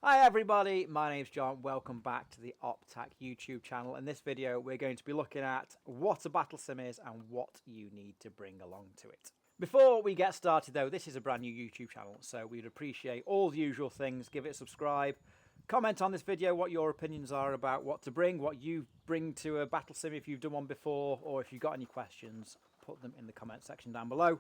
Hi everybody, my name's John. Welcome back to the Op-Tac YouTube channel. In this video we're going to be looking at what a battle sim is and what you need to bring along to it. Before we get started though, this is a brand new YouTube channel, so we'd appreciate all the usual things. Give it a subscribe, comment on this video what your opinions are about what to bring, what you bring to a battle sim if you've done one before, or if you've got any questions, put them in the comment section down below.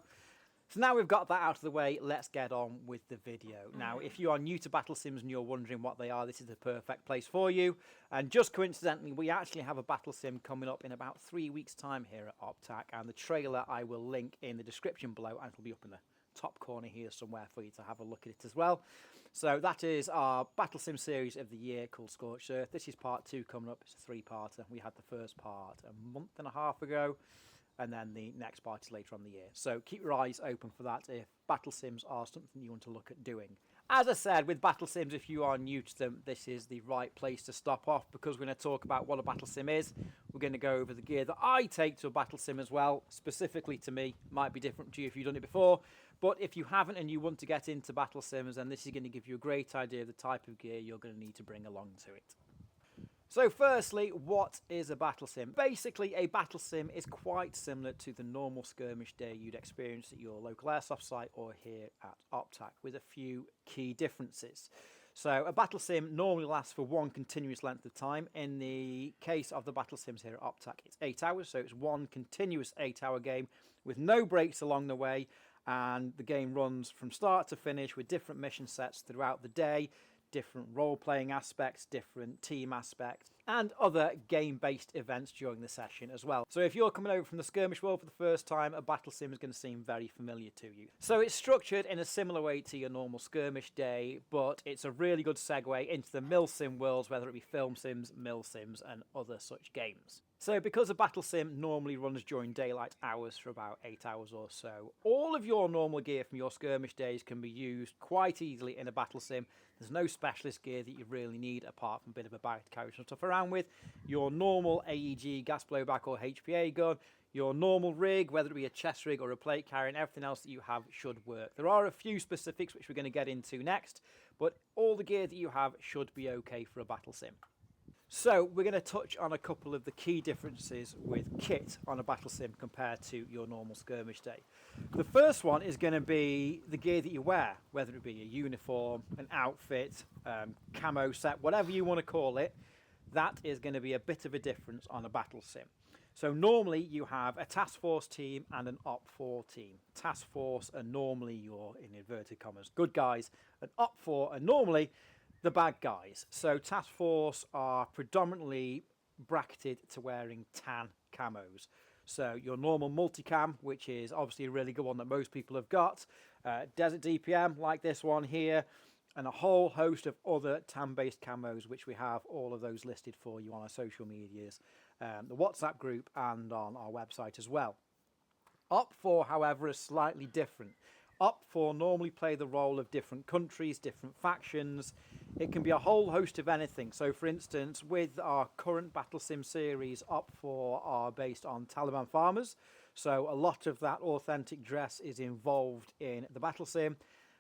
So now we've got that out of the way, let's get on with the video. Now, if you are new to Battle Sims and you're wondering what they are, this is the perfect place for you. And just coincidentally, we actually have a Battle Sim coming up in about 3 weeks' time here at Op-Tac, and the trailer I will link in the description below, and it'll be up in the top corner here somewhere for you to have a look at it as well. So that is our Battle Sim series of the year called Scorched Earth. This is part 2 coming up. It's a 3-parter. We had the first part a month and a half ago, and then the next part is later on in the year. So keep your eyes open for that if Battle Sims are something you want to look at doing. As I said, with Battle Sims, if you are new to them, this is the right place to stop off, because we're going to talk about what a Battle Sim is. We're going to go over the gear that I take to a Battle Sim as well, specifically to me. Might be different to you if you've done it before, but if you haven't and you want to get into Battle Sims, then this is going to give you a great idea of the type of gear you're going to need to bring along to it. So firstly, what is a battle sim? Basically, a battle sim is quite similar to the normal skirmish day you'd experience at your local airsoft site or here at Op-Tac, with a few key differences. So a battle sim normally lasts for one continuous length of time. In the case of the battle sims here at Op-Tac, it's 8 hours, so it's one continuous 8-hour game with no breaks along the way, and the game runs from start to finish with different mission sets throughout the day, different role-playing aspects, different team aspects, and other game-based events during the session as well. So if you're coming over from the skirmish world for the first time, a battle sim is going to seem very familiar to you. So it's structured in a similar way to your normal skirmish day, but it's a really good segue into the mil sim worlds, whether it be film sims, mil sims, and other such games. So because a battle sim normally runs during daylight hours for about 8 hours or so, all of your normal gear from your skirmish days can be used quite easily in a battle sim. There's no specialist gear that you really need apart from a bit of a bag to carry some stuff around with. Your normal AEG gas blowback or HPA gun, your normal rig, whether it be a chest rig or a plate carrier, and everything else that you have should work. There are a few specifics which we're going to get into next, but all the gear that you have should be okay for a battle sim. So we're going to touch on a couple of the key differences with kit on a battle sim compared to your normal skirmish day. The first one is going to be the gear that you wear, whether it be a uniform, an outfit, camo set, whatever you want to call it. That is going to be a bit of a difference on a battle sim. So normally you have a task force team and an Op-4 team. Task force are normally your, in inverted commas, good guys, and Op-4 are normally the bad guys. So task force are predominantly bracketed to wearing tan camos. So your normal multicam, which is obviously a really good one that most people have got, desert DPM like this one here, and a whole host of other tan-based camos, which we have all of those listed for you on our social medias, the WhatsApp group, and on our website as well. Op-4, however, is slightly different. Op-4 normally play the role of different countries, different factions. It can be a whole host of anything. So for instance, with our current Battle Sim series, Op-4 are based on Taliban farmers. So a lot of that authentic dress is involved in the Battle Sim.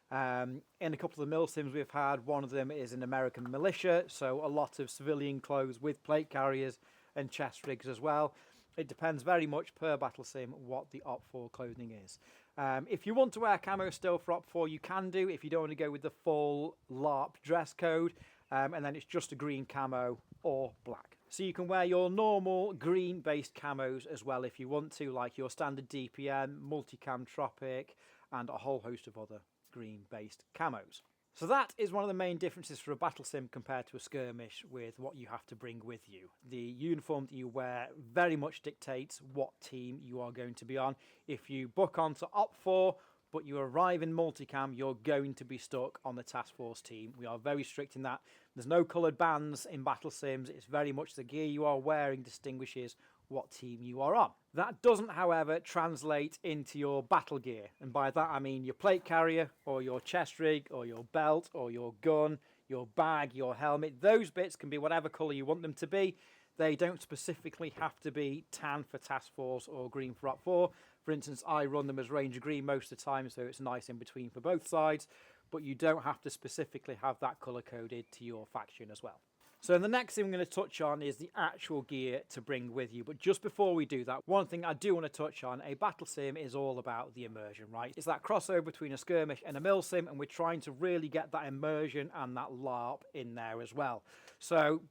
In a couple of the mil sims we've had, one of them is an American militia. So a lot of civilian clothes with plate carriers and chest rigs as well. It depends very much per battle sim what the Op-4 clothing is. If you want to wear camo still for Op-4, you can do. If you don't want to go with the full LARP dress code, and then it's just a green camo or black. So you can wear your normal green-based camos as well if you want to, like your standard DPM, Multicam Tropic, and a whole host of other green-based camos. So that is one of the main differences for a battle sim compared to a skirmish with what you have to bring with you. The uniform that you wear very much dictates what team you are going to be on. If you book onto Op-4 but you arrive in multicam, you're going to be stuck on the task force team. We are very strict in that. There's no coloured bands in battle sims. It's very much the gear you are wearing distinguishes what team you are on. That doesn't, however, translate into your battle gear. And by that I mean your plate carrier or your chest rig or your belt or your gun, your bag, your helmet. Those bits can be whatever colour you want them to be. They don't specifically have to be tan for Task Force or green for Op-4. For instance, I run them as Ranger Green most of the time, so it's nice in between for both sides. but you don't have to specifically have that colour coded to your faction as well. So the next thing I'm going to touch on is the actual gear to bring with you. But just before we do that, one thing I do want to touch on, a battle sim is all about the immersion, right? It's that crossover between a skirmish and a mil sim, and we're trying to really get that immersion and that LARP in there as well. So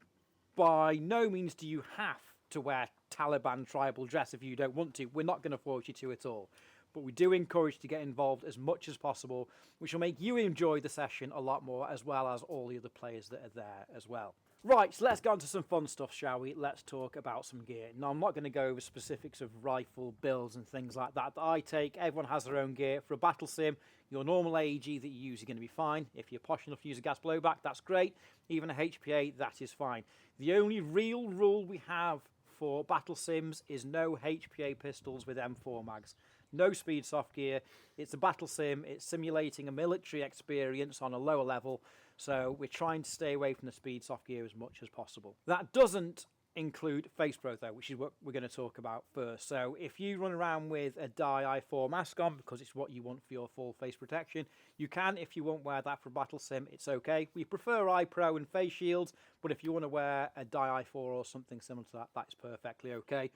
by no means do you have to wear Taliban tribal dress if you don't want to. We're not going to force you to at all. But we do encourage you to get involved as much as possible, which will make you enjoy the session a lot more, as well as all the other players that are there as well. Right, so let's go on to some fun stuff, shall we? Let's talk about some gear. Now, I'm not going to go over specifics of rifle builds and things like that I take. Everyone has their own gear. For a battle sim, your normal AEG that you use is going to be fine. If you're posh enough to use a gas blowback, that's great. Even a HPA, that is fine. The only real rule we have for battle sims is no HPA pistols with M4 mags. No speed soft gear. It's a battle sim. It's simulating a military experience on a lower level. So we're trying to stay away from the speed soft gear as much as possible. That doesn't include face pro though, which is what we're going to talk about first. So if you run around with a dye I4 mask on because it's what you want for your full face protection, you can. If you won't wear that for a battle sim, it's okay. We prefer eye pro and face shields, but if you want to wear a dye I4 or something similar to that, that's perfectly okay.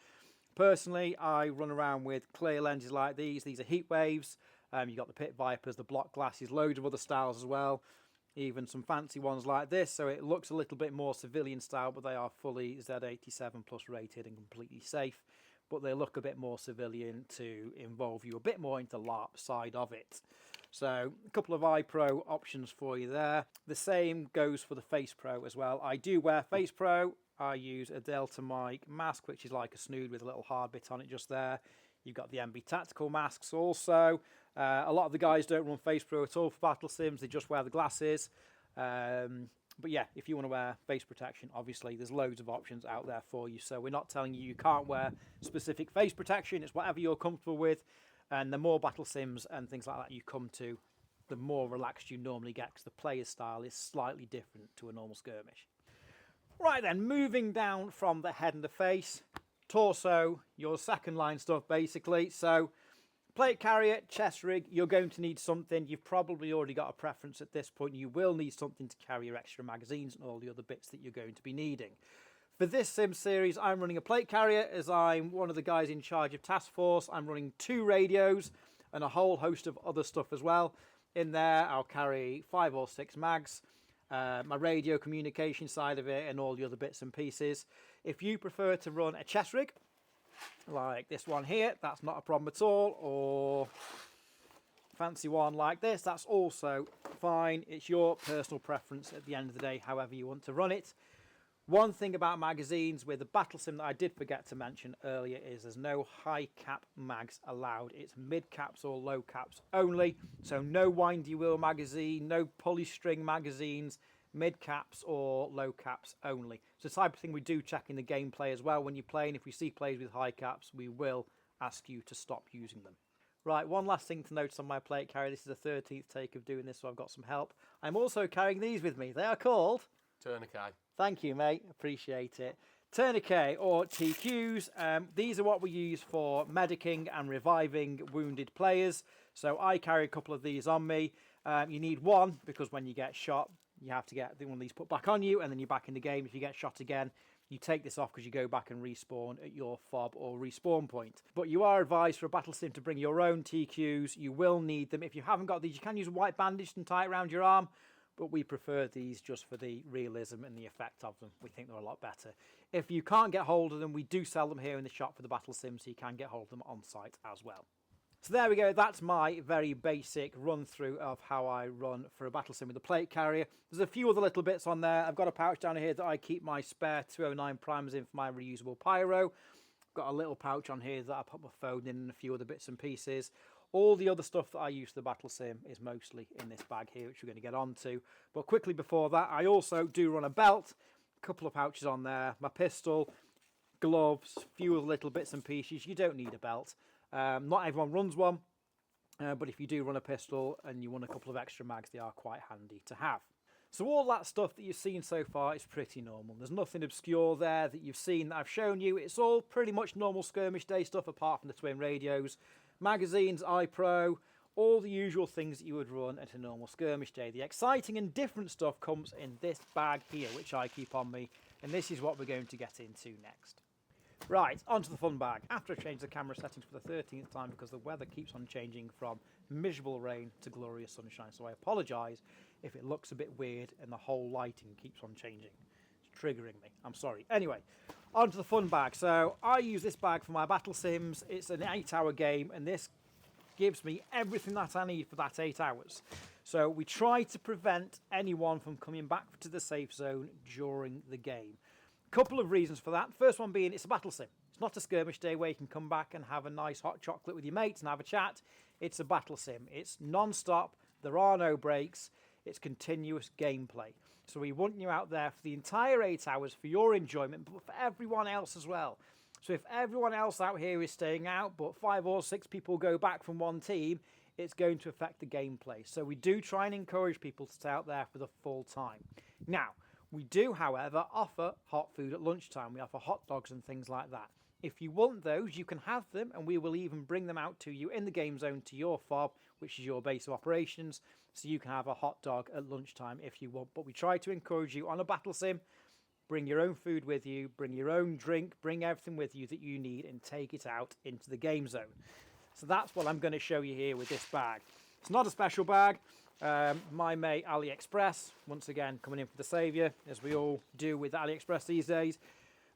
Personally, I run around with clear lenses like these. These are heat waves. You've got the Pit Vipers, the block glasses, loads of other styles as well. Even some fancy ones like this, so it looks a little bit more civilian style, but they are fully Z87 plus rated and completely safe. But they look a bit more civilian to involve you a bit more into LARP side of it. So a couple of eye pro options for you there. The same goes for the face pro as well. I do wear face pro. I use a Delta mic mask, which is like a snood with a little hard bit on it just there. You've got the MB tactical masks also. A lot of the guys don't run face pro at all for battle sims. They just wear the glasses. But yeah, if you want to wear face protection, obviously there's loads of options out there for you. So we're not telling you can't wear specific face protection. It's whatever you're comfortable with. And the more battle sims and things like that you come to, the more relaxed you normally get, because the player's style is slightly different to a normal skirmish. Right then, moving down from the head and the face, torso, your second line stuff basically. So plate carrier, chest rig, you're going to need something. You've probably already got a preference at this point. You will need something to carry your extra magazines and all the other bits that you're going to be needing. For this sim series, I'm running a plate carrier as I'm one of the guys in charge of task force. I'm running 2 radios and a whole host of other stuff as well. In there, I'll carry 5 or 6 mags. My radio communication side of it and all the other bits and pieces. If you prefer to run a chest rig like this one here, that's not a problem at all, or fancy one like this, that's also fine. It's your personal preference at the end of the day, however you want to run it. One thing about magazines with the battle sim that I did forget to mention earlier is there's no high cap mags allowed. It's mid caps or low caps only. So no windy wheel magazine, no pulley string magazines, mid caps or low caps only. It's the type of thing we do check in the gameplay as well when you're playing. If we see players with high caps, we will ask you to stop using them. Right, one last thing to notice on my plate carrier. This is the 13th take of doing this, so I've got some help. I'm also carrying these with me. They are called Tourniquet. Thank you, mate. Appreciate it. Tourniquet or TQs. These are what we use for medicing and reviving wounded players. So I carry a couple of these on me. You need one because when you get shot, you have to get one of these put back on you, and then you're back in the game. If you get shot again, you take this off because you go back and respawn at your fob or respawn point. But you are advised for a battle sim to bring your own TQs. You will need them. If you haven't got these, you can use a white bandage and tie it around your arm. But we prefer these just for the realism and the effect of them. We think they're a lot better. If you can't get hold of them, we do sell them here in the shop for the battle sim, so you can get hold of them on site as well. So there we go. That's my very basic run through of how I run for a battle sim with a plate carrier. There's a few other little bits on there. I've got a pouch down here that I keep my spare 209 primers in for my reusable pyro. I've got a little pouch on here that I put my phone in and a few other bits and pieces. All the other stuff that I use for the battle sim is mostly in this bag here, which we're going to get onto. But quickly before that, I also do run a belt, a couple of pouches on there, my pistol, gloves, a few other little bits and pieces. You don't need a belt. Not everyone runs one, but if you do run a pistol and you want a couple of extra mags, they are quite handy to have. So all that stuff that you've seen so far is pretty normal. There's nothing obscure there that you've seen that I've shown you. It's all pretty much normal skirmish day stuff apart from the twin radios. Magazines, iPro, all the usual things that you would run at a normal skirmish day. The exciting and different stuff comes in this bag here, which I keep on me, and this is what we're going to get into next. Right, onto the fun bag. After I changed the camera settings for the 13th time because the weather keeps on changing from miserable rain to glorious sunshine, so I apologise if it looks a bit weird and the whole lighting keeps on changing. It's triggering me, I'm sorry. Anyway, onto the fun bag. So I use this bag for my battle sims. It's an 8-hour game, and this gives me everything that I need for that 8 hours. So we try to prevent anyone from coming back to the safe zone during the game. Couple of reasons for that. First one being it's a battle sim. It's not a skirmish day where you can come back and have a nice hot chocolate with your mates and have a chat. It's a battle sim. It's non-stop. There are no breaks. It's continuous gameplay. So we want you out there for the entire 8 hours for your enjoyment, but for everyone else as well. So if everyone else out here is staying out, but 5 or 6 people go back from one team, it's going to affect the gameplay. So we do try and encourage people to stay out there for the full time. Now, we do, however, offer hot food at lunchtime. We offer hot dogs and things like that. If you want those, you can have them, and we will even bring them out to you in the game zone to your fob, which is your base of operations, so you can have a hot dog at lunchtime if you want. But we try to encourage you on a battle sim, bring your own food with you, bring your own drink, bring everything with you that you need, and take it out into the game zone. So that's what I'm going to show you here with this bag. It's not a special bag. My mate AliExpress, once again coming in for the saviour, as we all do with AliExpress these days.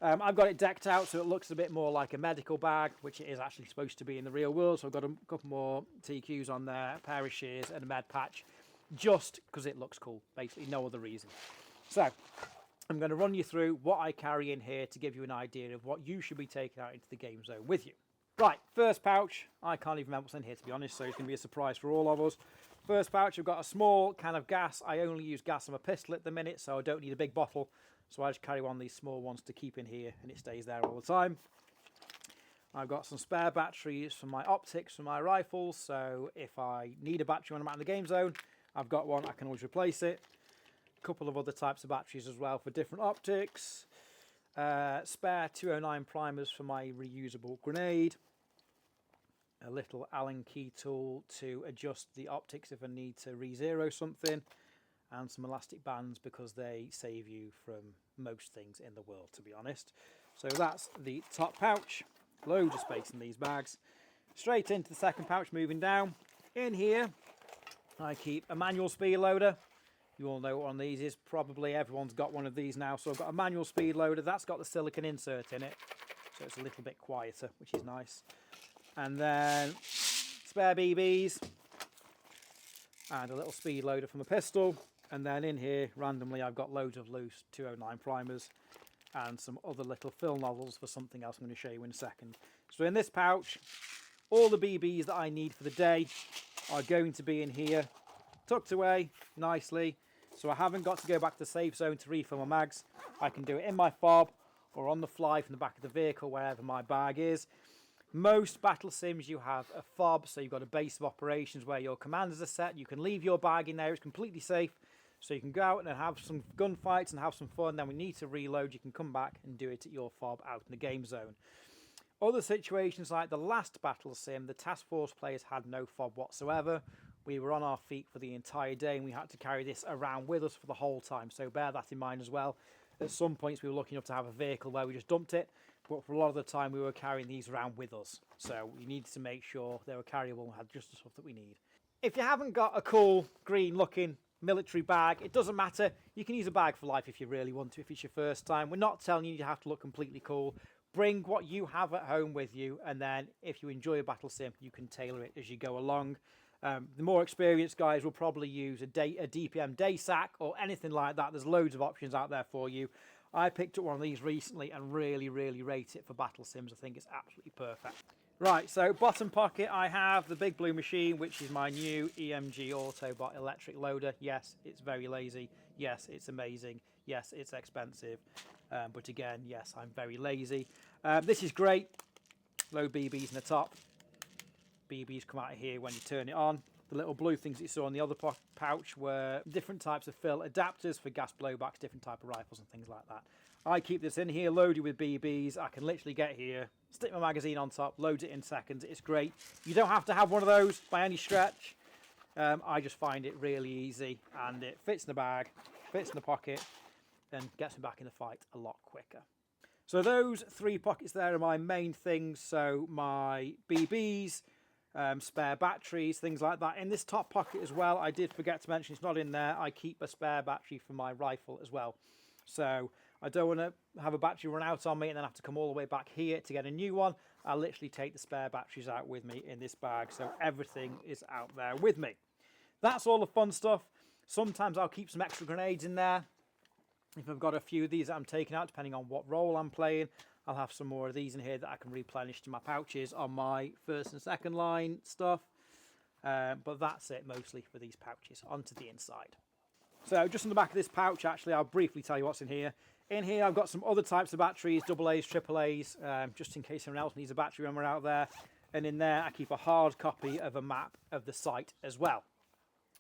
I've got it decked out so it looks a bit more like a medical bag, which it is actually supposed to be in the real world. So I've got a couple more TQs on there, a pair of shears and a med patch, just because it looks cool, basically no other reason. So I'm going to run you through what I carry in here to give you an idea of what you should be taking out into the game zone with you. Right, first pouch. I can't even remember what's in here, to be honest, so it's going to be a surprise for all of us. First pouch, I've got a small can of gas. I only use gas on my pistol at the minute, so I don't need a big bottle. So I just carry one of these small ones to keep in here, and it stays there all the time. I've got some spare batteries for my optics for my rifles, so if I need a battery when I'm out in the game zone, I've got one, I can always replace it. A couple of other types of batteries as well for different optics. Spare 209 primers for my reusable grenade. A little Allen key tool to adjust the optics if I need to re-zero something, and some elastic bands because they save you from most things in the world, to be honest. So that's the top pouch. Loads of space in these bags. Straight into the second pouch, moving down. In here I keep a manual speed loader. You all know what one of these is. Probably everyone's got one of these now. So I've got a manual speed loader. That's got the silicone insert in it, so it's a little bit quieter, which is nice. And then spare BBs and a little speed loader from a pistol. And then in here, randomly, I've got loads of loose 209 primers and some other little fill nozzles for something else I'm going to show you in a second. So in this pouch, all the BBs that I need for the day are going to be in here, tucked away nicely. So I haven't got to go back to the safe zone to refill my mags. I can do it in my fob or on the fly from the back of the vehicle, wherever my bag is. Most battle sims you have a fob, so you've got a base of operations where your commanders are set. You can leave your bag in there, it's completely safe. So you can go out and have some gunfights and have some fun. Then we need to reload, you can come back and do it at your fob out in the game zone. Other situations like the last battle sim, the task force players had no fob whatsoever. We were on our feet for the entire day and we had to carry this around with us for the whole time. So bear that in mind as well. At some points we were lucky enough to have a vehicle where we just dumped it, but for a lot of the time we were carrying these around with us. So we needed to make sure they were carryable and had just the stuff that we need. If you haven't got a cool green looking military bag, it doesn't matter. You can use a bag for life if you really want to, if it's your first time. We're not telling you have to look completely cool. Bring what you have at home with you, and then if you enjoy a battle sim, you can tailor it as you go along. The more experienced guys will probably use a DPM day sack or anything like that. There's loads of options out there for you. I picked up one of these recently and really rate it for battle sims. I think it's absolutely perfect. Right, so bottom pocket I have the Big Blue Machine, which is my new EMG Autobot electric loader. Yes, it's very lazy. Yes, it's amazing. Yes, it's expensive. But again, yes, I'm very lazy. This is great. Low BBs in the top. BBs come out of here when you turn it on. The little blue things that you saw in the other pouch were different types of fill adapters for gas blowbacks, different type of rifles and things like that. I keep this in here loaded with BBs. I can literally get here, stick my magazine on top, load it in seconds. It's great. You don't have to have one of those by any stretch. I just find it really easy, and it fits in the bag, fits in the pocket, and gets me back in the fight a lot quicker. So those 3 pockets there are my main things. So my BBs, spare batteries, things like that. In this top pocket as well, I did forget to mention, it's not in there, I keep a spare battery for my rifle as well. So I don't want to have a battery run out on me and then have to come all the way back here to get a new one. I'll literally take the spare batteries out with me in this bag, so everything is out there with me. That's all the fun stuff. Sometimes I'll keep some extra grenades in there. If I've got a few of these that I'm taking out, depending on what role I'm playing, I'll have some more of these in here that I can replenish to my pouches on my first and second line stuff. But that's it mostly for these pouches. Onto the inside. So just on the back of this pouch, actually, I'll briefly tell you what's in here. In here, I've got some other types of batteries, AA's, AAA's, just in case anyone else needs a battery when we're out there. And in there, I keep a hard copy of a map of the site as well.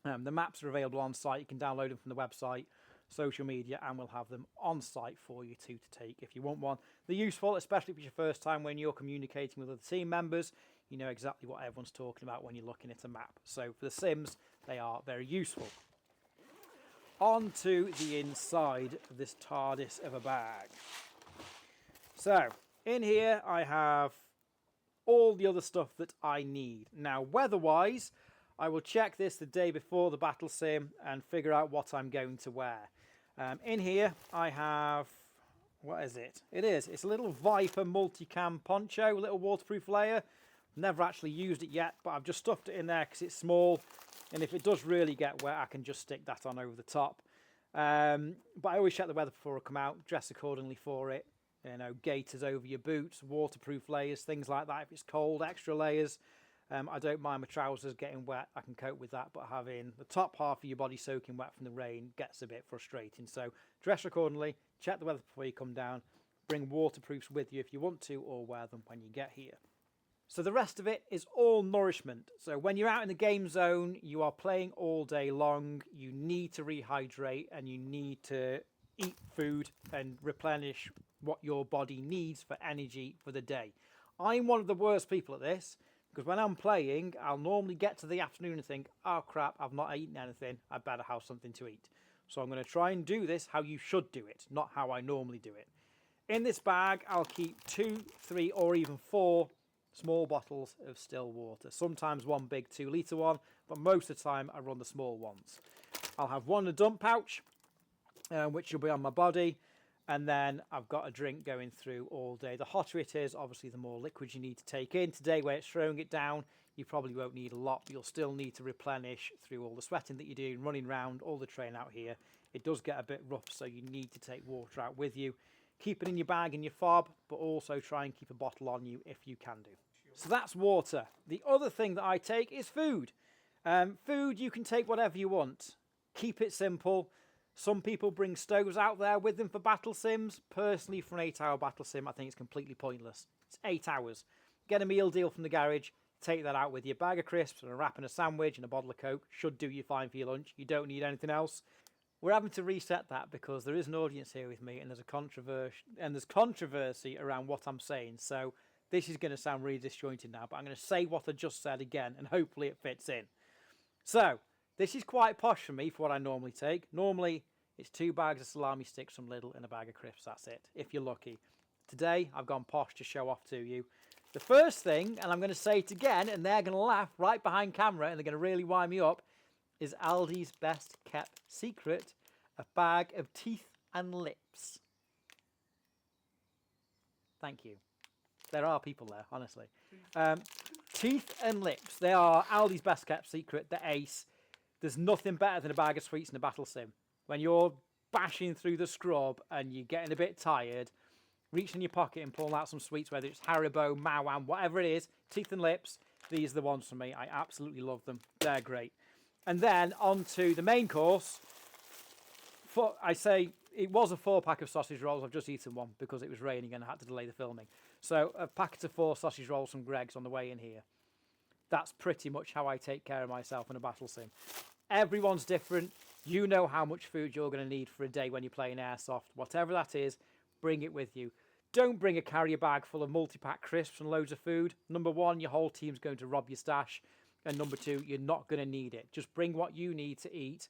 The maps are available on site. You can download them from the website, social media, and we'll have them on site for you to take if you want one. They're useful, especially if it's your first time when you're communicating with other team members. You know exactly what everyone's talking about when you're looking at a map. So for the Sims, they are very useful. On to the inside of this TARDIS of a bag. So in here I have all the other stuff that I need. Now weather-wise, I will check this the day before the battle sim and figure out what I'm going to wear. In here I have, what is it? It's a little Viper multicam poncho, a little waterproof layer. Never actually used it yet, but I've just stuffed it in there because it's small. And if it does really get wet, I can just stick that on over the top. But I always check the weather before I come out, dress accordingly for it. You know, gaiters over your boots, waterproof layers, things like that. If it's cold, extra layers. I don't mind my trousers getting wet. I can cope with that. But having the top half of your body soaking wet from the rain gets a bit frustrating. So dress accordingly, check the weather before you come down. Bring waterproofs with you if you want to, or wear them when you get here. So the rest of it is all nourishment. So when you're out in the game zone, you are playing all day long, you need to rehydrate and you need to eat food and replenish what your body needs for energy for the day. I'm one of the worst people at this, because when I'm playing, I'll normally get to the afternoon and think, oh crap, I've not eaten anything, I better have something to eat. So I'm going to try and do this how you should do it, not how I normally do it. In this bag, I'll keep 2, 3 or even 4 small bottles of still water. Sometimes one big 2-litre one, but most of the time I run the small ones. I'll have one in a dump pouch, which will be on my body, and then I've got a drink going through all day. The hotter it is, obviously the more liquid you need to take in. Today, where it's throwing it down, you probably won't need a lot, but you'll still need to replenish through all the sweating that you do, running around all the train out here. It does get a bit rough, so you need to take water out with you. Keep it in your bag and your fob, but also try and keep a bottle on you if you can do. So that's water. The other thing that I take is food. Food, you can take whatever you want. Keep it simple. Some people bring stoves out there with them for battle sims. Personally, for an 8-hour battle sim, I think it's completely pointless. It's 8 hours. Get a meal deal from the garage, take that out with your bag of crisps and a wrap and a sandwich and a bottle of Coke. Should do you fine for your lunch. You don't need anything else. We're having to reset that because there is an audience here with me and there's controversy around what I'm saying. So this is going to sound really disjointed now, but I'm going to say what I just said again and hopefully it fits in. So this is quite posh for me for what I normally take. Normally it's 2 bags of salami sticks from Lidl and a bag of crisps. That's it, if you're lucky. Today I've gone posh to show off to you. The first thing, and I'm going to say it again, and they're going to laugh right behind camera and they're going to really wind me up, is Aldi's best kept secret, a bag of teeth and lips. Thank you. There are people there, honestly. Teeth and lips. They are Aldi's best kept secret, the ace. There's nothing better than a bag of sweets in a battle sim. When you're bashing through the scrub and you're getting a bit tired, reach in your pocket and pull out some sweets, whether it's Haribo, Mawam, whatever it is, teeth and lips, these are the ones for me. I absolutely love them. They're great. And then on to the main course. I say it was a 4-pack of sausage rolls. I've just eaten one because it was raining and I had to delay the filming. So a packet of 4 sausage rolls from Greg's on the way in here. That's pretty much how I take care of myself in a battle sim. Everyone's different. You know how much food you're going to need for a day when you're playing Airsoft. Whatever that is, bring it with you. Don't bring a carrier bag full of multi-pack crisps and loads of food. Number one, your whole team's going to rob your stash. And number two, you're not going to need it. Just bring what you need to eat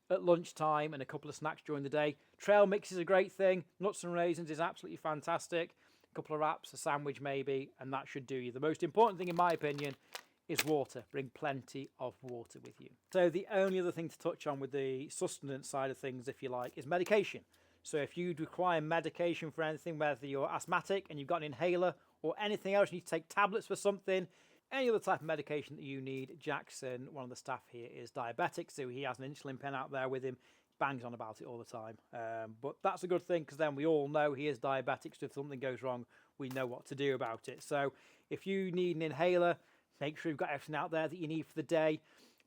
at lunchtime and a couple of snacks during the day. Trail mix is a great thing. Nuts and raisins is absolutely fantastic. A couple of wraps, a sandwich maybe, and that should do you. The most important thing, in my opinion, is water. Bring plenty of water with you. So the only other thing to touch on with the sustenance side of things, if you like, is medication. So if you require medication for anything, whether you're asthmatic and you've got an inhaler or anything else, you need to take tablets for something, any other type of medication that you need, Jackson, one of the staff here, is diabetic, so he has an insulin pen out there with him, bangs on about it all the time. But that's a good thing, because then we all know he is diabetic, so if something goes wrong, we know what to do about it. So if you need an inhaler, make sure you've got everything out there that you need for the day.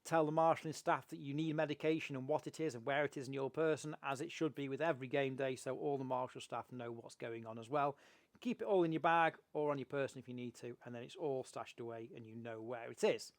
Tell the marshalling staff that you need medication and what it is and where it is in your person, as it should be with every game day, so all the marshal staff know what's going on as well. Keep it all in your bag or on your person if you need to, and then it's all stashed away and you know where it is.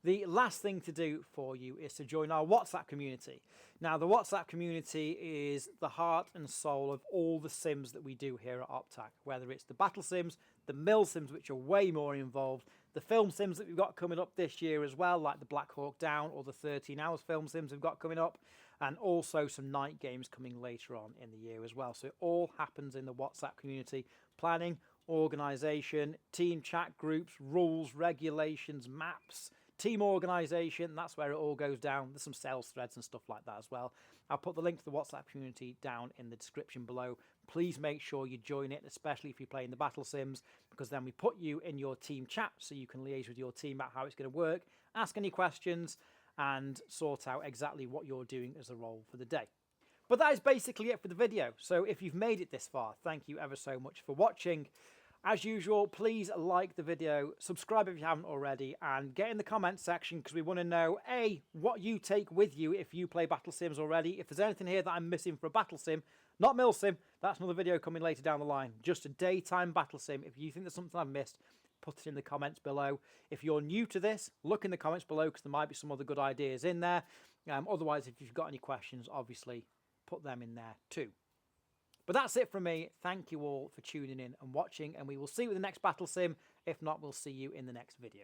The last thing to do for you is to join our WhatsApp community. Now, the WhatsApp community is the heart and soul of all the sims that we do here at Op-Tac, whether it's the battle sims, the mill sims, which are way more involved, the film sims that we've got coming up this year as well, like the Black Hawk Down or the 13 Hours film sims we've got coming up, and also some night games coming later on in the year as well. So it all happens in the WhatsApp community. Planning, organisation, team chat groups, rules, regulations, maps, team organisation, that's where it all goes down. There's some sales threads and stuff like that as well. I'll put the link to the WhatsApp community down in the description below. Please make sure you join it, especially if you're playing the Battle Sims, because then we put you in your team chat so you can liaise with your team about how it's going to work, ask any questions, and sort out exactly what you're doing as a role for the day. But that is basically it for the video. So if you've made it this far, thank you ever so much for watching. As usual, please like the video, subscribe if you haven't already, and get in the comments section, because we want to know, A, what you take with you if you play Battle Sims already. If there's anything here that I'm missing for a Battle Sim, not Mill Sim, that's another video coming later down the line. Just a daytime Battle Sim. If you think there's something I've missed, put it in the comments below. If you're new to this, look in the comments below, because there might be some other good ideas in there. Otherwise, if you've got any questions, obviously, put them in there too. But that's it from me. Thank you all for tuning in and watching, and we will see you in the next Battle Sim. If not, we'll see you in the next video.